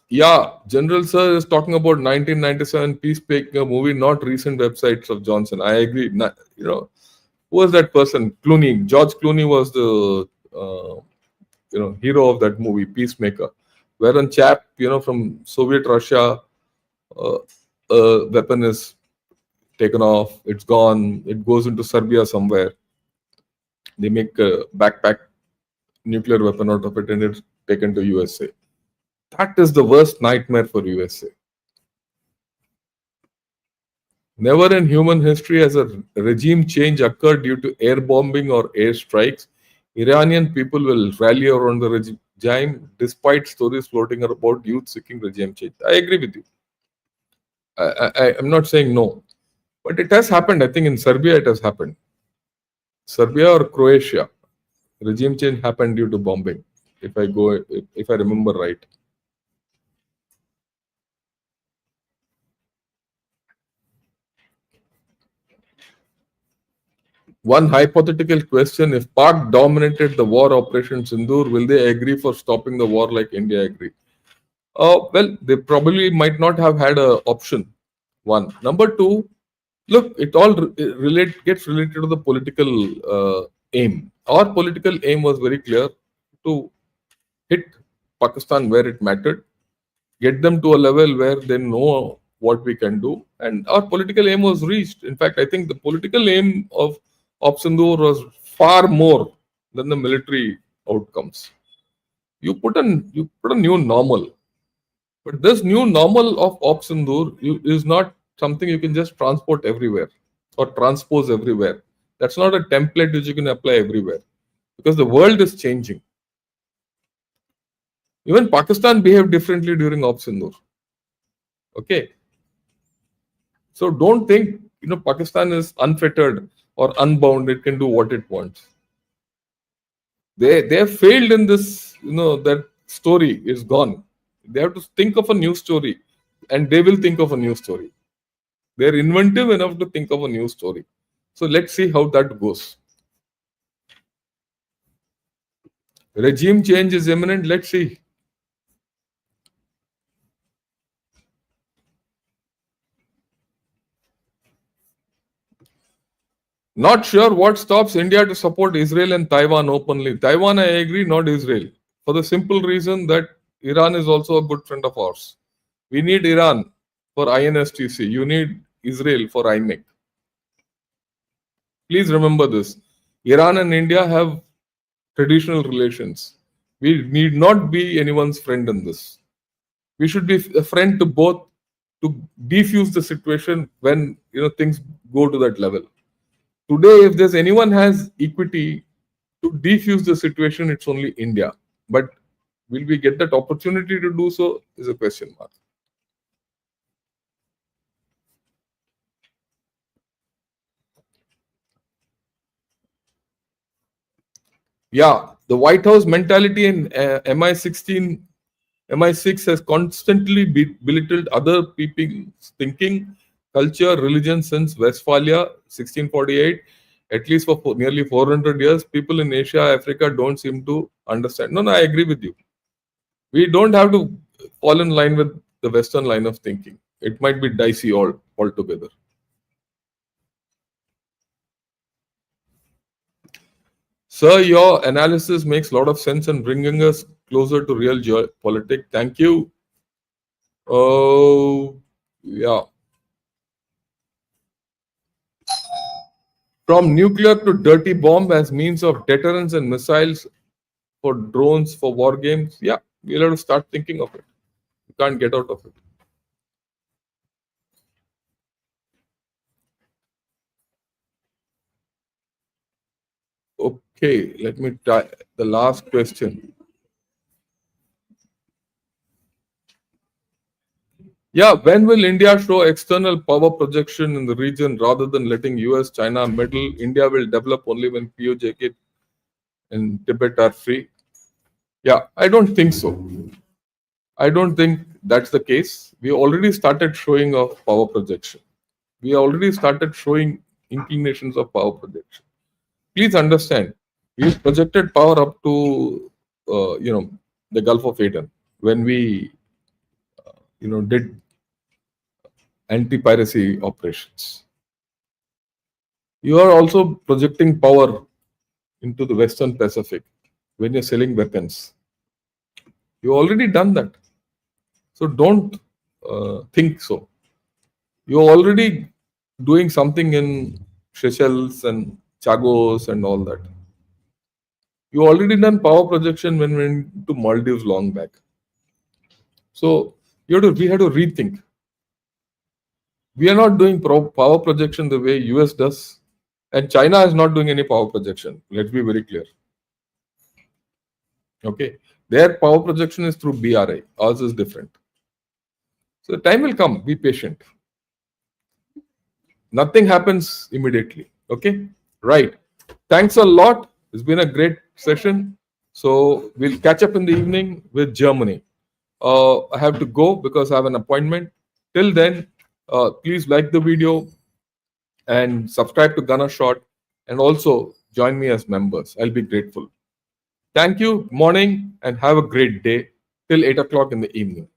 Yeah, General Sir is talking about 1997 peacemaker movie, not recent websites of Johnson. I agree. Who was that person? Clooney. George Clooney was the hero of that movie, Peacemaker, wherein chap from Soviet Russia, uh, weapon is taken off, it's gone, it goes into Serbia somewhere. They make a backpack nuclear weapon out of it, and it's taken to USA. That is the worst nightmare for USA. Never in human history has a regime change occurred due to air bombing or air strikes. Iranian people will rally around the regime despite stories floating about youth seeking regime change. I agree with you. I'm not saying no, but it has happened. I think in Serbia it has happened. Serbia or Croatia, regime change happened due to bombing. If I remember right. One hypothetical question: if Pak dominated the war operation Sindoor, will they agree for stopping the war like India agreed? Well, they probably might not have had a option. One. Number two, look, it all gets related to the political aim. Our political aim was very clear: to hit Pakistan where it mattered, get them to a level where they know what we can do, and our political aim was reached. In fact, I think the political aim of Sindoor was far more than the military outcomes. You put a new normal, but this new normal of Sindoor is not something you can just transport everywhere or transpose everywhere. That's not a template which you can apply everywhere because the world is changing. Even Pakistan behaved differently during Sindoor. Okay, so don't think Pakistan is unfettered or unbound. It can do what it wants. They have failed in this. That story is gone. They have to think of a new story, and they will think of a new story. They're inventive enough to think of a new story. So let's see how that goes. Regime change is imminent. Let's see. Not sure what stops India to support Israel and Taiwan openly. Taiwan, I agree, not Israel. For the simple reason that Iran is also a good friend of ours. We need Iran for INSTC. You need Israel for IMEC. Please remember this. Iran and India have traditional relations. We need not be anyone's friend in this. We should be a friend to both to defuse the situation when things go to that level. Today, if there's anyone has equity to defuse the situation, it's only India. But will we get that opportunity to do so? Is a question mark. Yeah, the White House mentality in MI6 has constantly belittled other people's thinking, culture, religion since Westphalia 1648. At least for nearly 400 years, people in Asia, Africa don't seem to understand. No, I agree with you. We don't have to fall in line with the Western line of thinking. It might be dicey altogether. Sir, your analysis makes a lot of sense and bringing us closer to real geopolitics. Thank you. Oh, yeah. From nuclear to dirty bomb as means of deterrence and missiles for drones for war games. Yeah, we'll have to start thinking of it. You can't get out of it. Okay, let me try the last question. Yeah, when will India show external power projection in the region rather than letting US, China meddle? India will develop only when POJK and Tibet are free. Yeah, I don't think so. I don't think that's the case. We already started showing of power projection. We already started showing inclinations of power projection. Please understand, we projected power up to the Gulf of Aden when we did anti-piracy operations. You are also projecting power into the Western Pacific when you're selling weapons. You already done that, so don't think so. You're already doing something in Seychelles and Chagos and all that. You already done power projection when we went to Maldives long back. So we have to rethink. We are not doing power projection the way US does, and China is not doing any power projection. Let's be very clear. Okay, their power projection is through BRI. Ours is different. So the time will come. Be patient. Nothing happens immediately. Okay, right. Thanks a lot. It's been a great session. So we'll catch up in the evening with Germany. I have to go because I have an appointment. Till then, please like the video and subscribe to Gunner Shot and also join me as members. I'll be grateful. Thank you, morning, and have a great day till 8 o'clock in the evening.